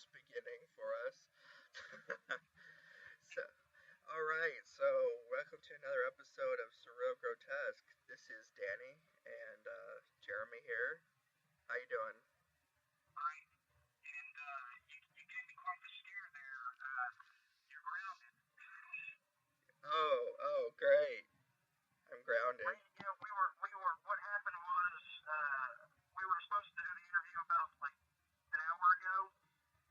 this beginning for us. so, all right. So, welcome to another episode of Surreal Grotesque. This is Danny and Jeremy here. How you doing? Right. And you gave me quite the scare there. You're grounded. Great. I'm grounded. What happened was, we were supposed to do the interview about like an hour ago,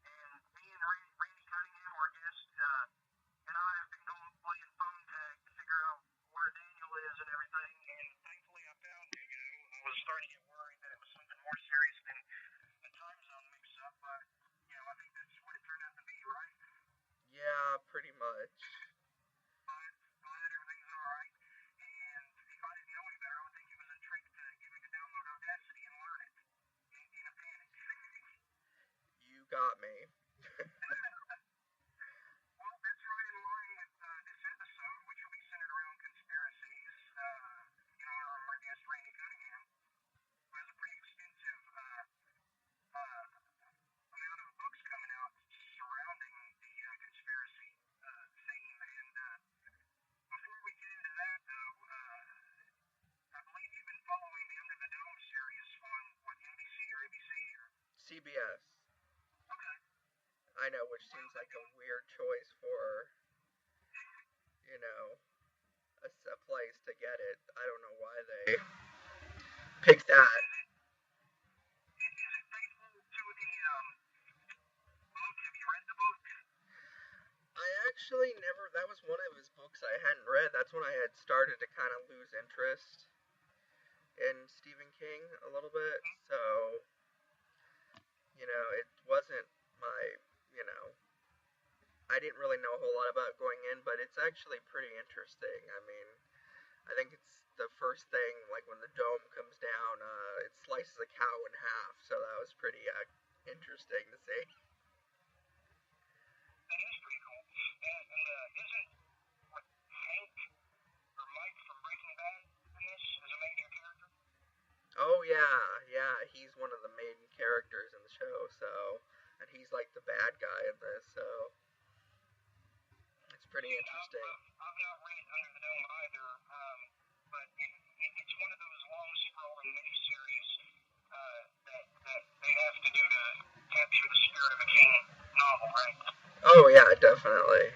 and me and Randy Cunningham, our guest, and I have been playing phone tag to figure out where Daniel is and everything, and thankfully I found you, I was starting to get worried that it was something more serious than a time zone mix-up, but, I think that's what it turned out to be, right? Yeah, pretty much. Glad everything's alright, and if I didn't know any better, I would think it was a trick to get me to download Audacity and learn it in a panic. You got me. Well, that's right in line with this episode, which will be centered around conspiracies. Our guest, Randy Cunningham, who has a pretty extensive amount of books coming out surrounding the conspiracy theme. And before we get into that, though, I believe you've been following the Under the Dome series on, what, NBC or ABC? Or CBS. Okay. I know, which seems like a weird choice for, a place to get it. I don't know why they picked that. Is it faithful to the book? Have you read the book? I actually never, that was one of his books I hadn't read. That's when I had started to kind of lose interest in Stephen King a little bit. So, it wasn't my, I didn't really know a whole lot about going in, but it's actually pretty interesting. I mean, I think it's the first thing, like when the dome comes down, it slices a cow in half, so that was pretty interesting to see. That is pretty cool. And isn't like Hank or Mike from Breaking Bad in this as a major character? Oh yeah, he's one of the main characters in the show, and he's like the bad guy in this, so it's pretty interesting. I've not read Under the Dome either, but it's one of those long-scrolling miniseries that they have to do to capture the spirit of a King novel, right? Oh yeah, definitely.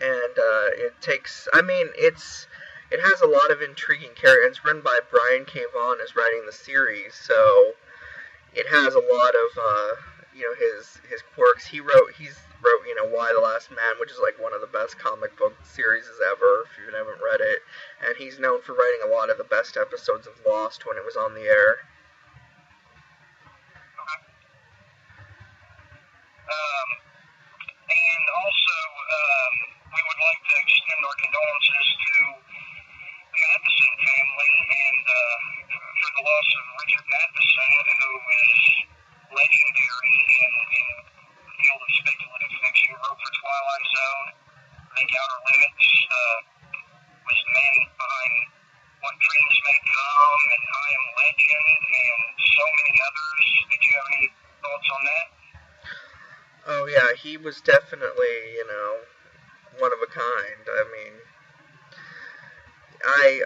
And it has a lot of intriguing characters. It's written by Brian K. Vaughan is writing the series, so it has a lot of his quirks. He's wrote Why the Last Man, which is like one of the best comic book series ever, if you haven't read it. And he's known for writing a lot of the best episodes of Lost when it was on the air. And also, we would like to extend our condolences to the Matheson family and for the loss of Richard Matheson, who is legendary in the field of speculative fiction. He wrote for Twilight Zone, I think Outer Limits, was the man behind What Dreams May Come and I Am Legend and so many others. Did you have any thoughts on that? Oh yeah, he was definitely, one of a kind. I mean, I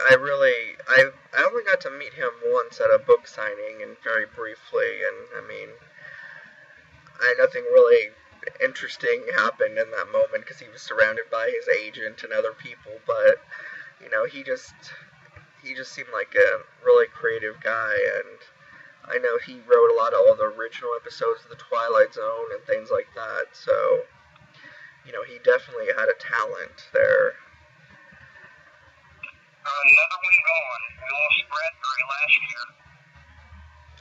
only got to meet him once at a book signing and very briefly, and I mean, nothing really interesting happened in that moment because he was surrounded by his agent and other people, but, he just seemed like a really creative guy, and I know he wrote a lot of all the original episodes of The Twilight Zone and things like that, so, he definitely had a talent there. Another one gone. We lost Bradbury last year.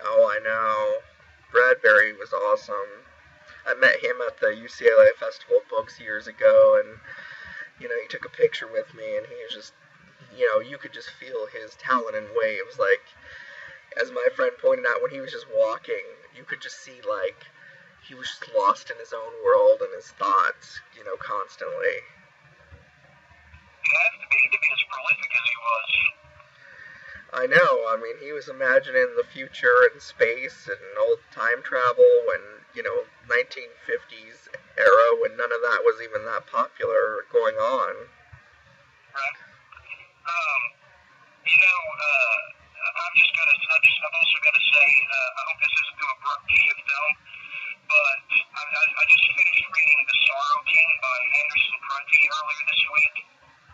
Oh, I know. Bradbury was awesome. I met him at the UCLA Festival of Books years ago, and, he took a picture with me, and he was just, you could just feel his talent in waves, like, as my friend pointed out, when he was just walking, you could just see, like, he was just lost in his own world and his thoughts, constantly. He has to be as prolific as he was. I know. I mean, he was imagining the future and space and old time travel and, 1950s era when none of that was even that popular going on. Right. I've also got to say, I hope this isn't too abrupt to shift down, but I just finished reading The Sorrow King by Anderson Prunty earlier this week,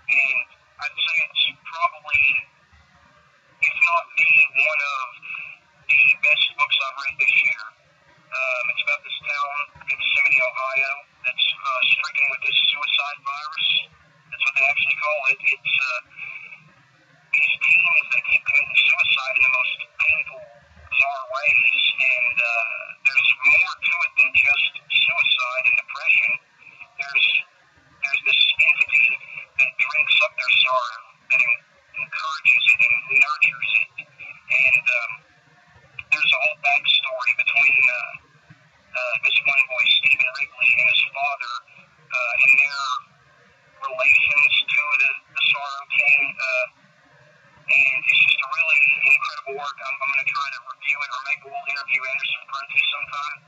and I'd say it's probably, if not one of the best books I've read this year. It's about this town in Yosemite, Ohio, that's stricken with this suicide virus. That's what they actually call it. It's these teens that keep committing suicide in the most painful, bizarre ways, and there's more to it than just suicide and depression. There's this entity that drinks up their sorrow, that encourages it and nurtures it, and there's a whole backstory between this one boy, Stephen Wrigley, and his father, and their relations to the Sorrow King, and it's just a really incredible work. I'm going to try to review it, or maybe we'll interview Anderson Prunty sometime,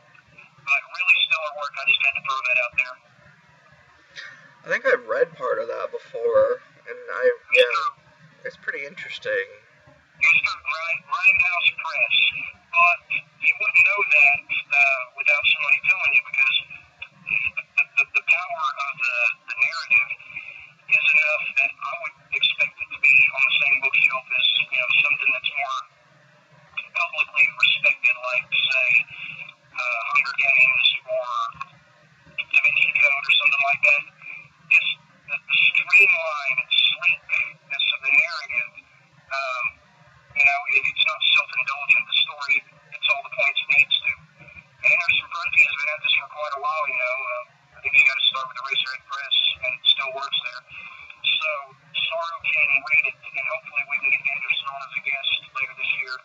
but really stellar work. I just had to throw that out there. I think I've read part of that before, and it's pretty interesting. Mr. Grindhouse Press, but you wouldn't know that without somebody telling you, because the power of the narrative is enough that I would expect it to be on the same bookshelf as something that's more publicly respected, like say Hunger Games or Da Vinci Code or something like that. Just the streamlined sleekness of the narrative. It's not self-indulgent. The story hits all the points it needs to. Anderson Prunty has been at this for quite a while, I think he got to start with the Racerhead Press, and it still works there. So, Sorrow King, read it, and hopefully we can get Anderson on as a guest later this year.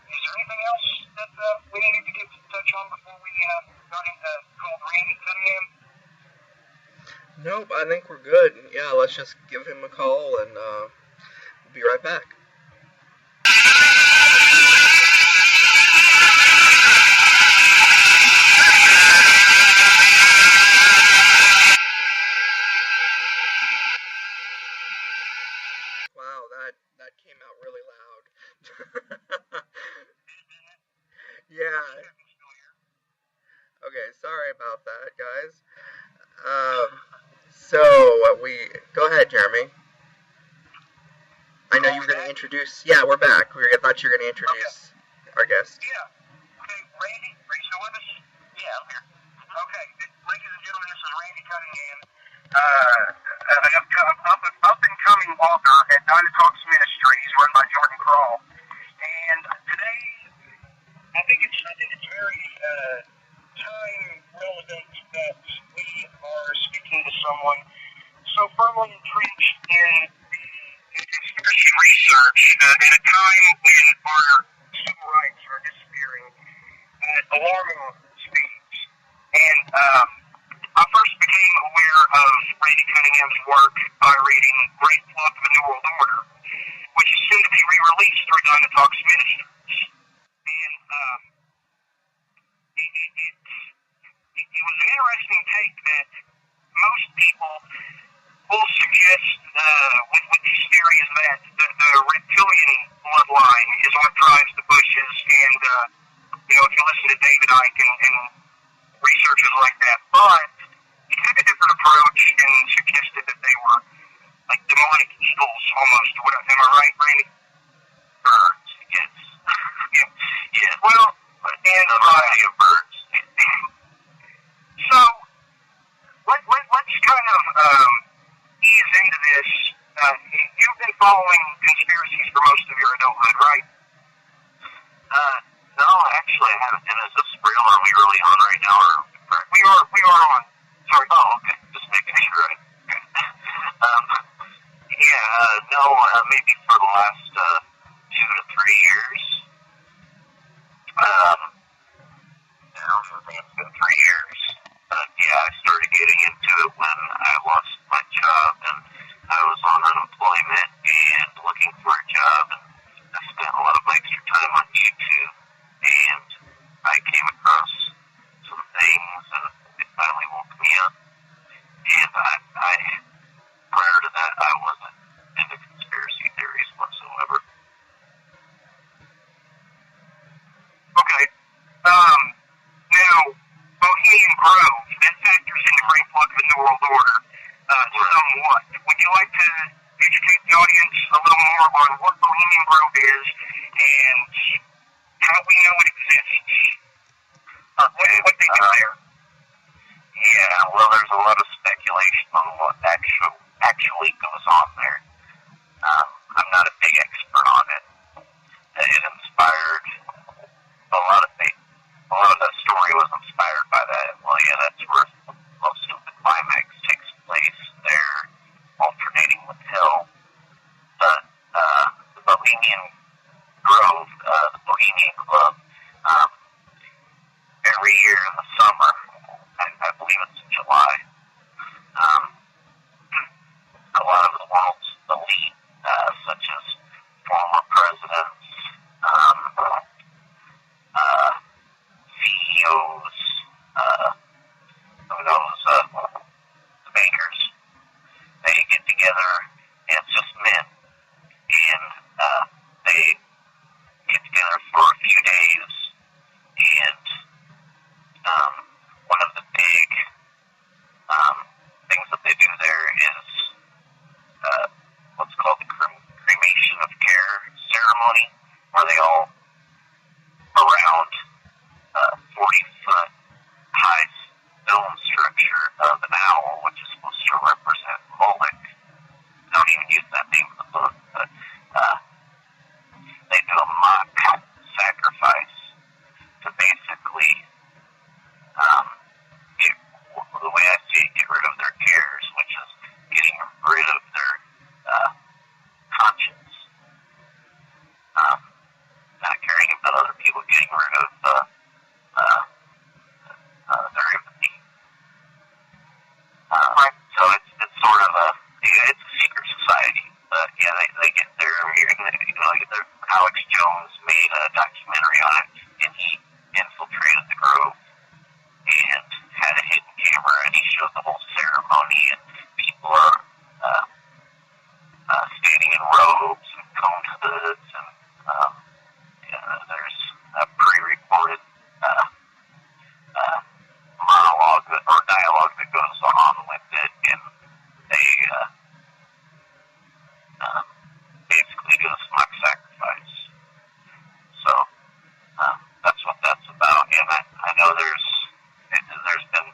Is there anything else that we needed to get to touch on before we got into called Randy Cunningham? Nope, I think we're good. Yeah, let's just give him a call, and we'll be right back. Wow, that came out really loud. Yeah. Okay, sorry about that, guys. Go ahead, Jeremy. I know you were going to introduce. Yeah, we're back. I thought you were going to introduce our guest. Yeah. Okay, Randy, are you still with us? Yeah, I'm here. Okay, ladies and gentlemen, this is Randy Cunningham, an up-and-coming author at Dynatalks Ministries, run by Jordan Crawl. And today, I think it's very time relevant that we are speaking to someone so firmly entrenched in conspiracy research at a time when our civil rights are disappearing at alarming speeds. And I first became aware of Randy Cunningham's work by reading Great Plot of the New World Order, which is soon to be re-released through Dynatalks Ministries. And it was an interesting take that most people will suggest with these theories that the reptilian bloodline is what drives the Bushes, and if you listen to David Icke and researchers like that, but he took a different approach and suggested that they were like demonic eagles almost. Am I right, Randy? Birds, yes. Yeah. Well, and a variety of birds. So, let's kind of ease into this. You've been following conspiracies for most of your adulthood, right? No, actually I haven't. And is this real? Are we really on right now? We are on. Sorry. Oh, okay. Just making sure. Maybe for the Bohemian Club. Every year in the summer, I believe it's in July, a lot of the world's elite, such as former presidents, CEOs, who knows, the bankers, they get together, and it's just men, and they get together for a few days, and one of the big things that they do there is what's called the cremation of care ceremony, where they all around 40-foot high stone structure of an owl, which is supposed to represent Moloch. They don't even use that name in the book, but they do a mock sacrifice to basically the way I see it, get rid of their cares, which is getting rid of their conscience, not caring about other people, getting rid of their empathy. So it's sort of it's a secret society, but yeah, they get there. Alex Jones made a documentary on it, and he infiltrated the grove and had a hidden camera, and he showed the whole ceremony, and people are standing in robes and coned hoods, and there's a pre-recorded monologue or dialogue that goes on with it, and they basically do a mock sacrifice. So that's what that's about, and I know there's been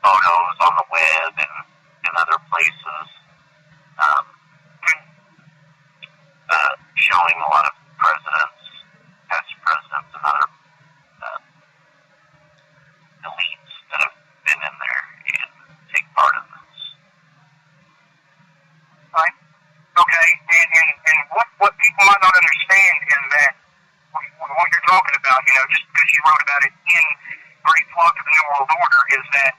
photos on the web and other places showing a lot of presidents, past presidents, and other elites that have been in there and take part in this. Right. Okay. And what people might not understand is that what you're talking about, just because you wrote about it in Great Flock of the New World Order, is that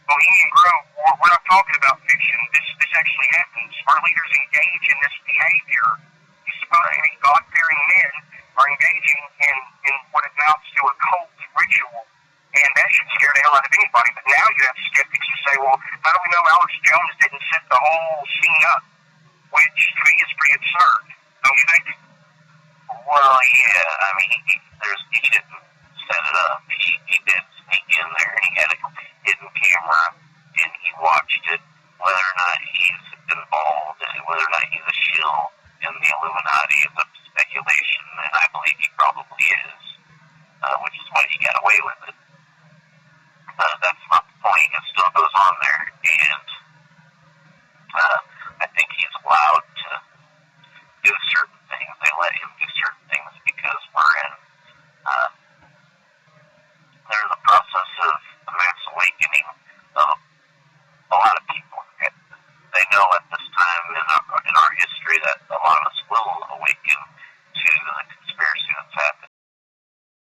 Bohemian Grove, we're not talking about fiction. This actually happens. Our leaders engage in this behavior. These supposedly God-fearing men are engaging in what amounts to a cult ritual, and that should scare the hell out of anybody. But now you have skeptics who say, well, how do we know Alex Jones didn't set the whole scene up? Which, to me, is pretty absurd. Don't you think? Well, yeah, I mean, he didn't set it up. He did sneak in there, and he had a hidden camera, and he watched it, whether or not he's involved, and whether or not he's a shill in the Illuminati is a speculation, and I believe he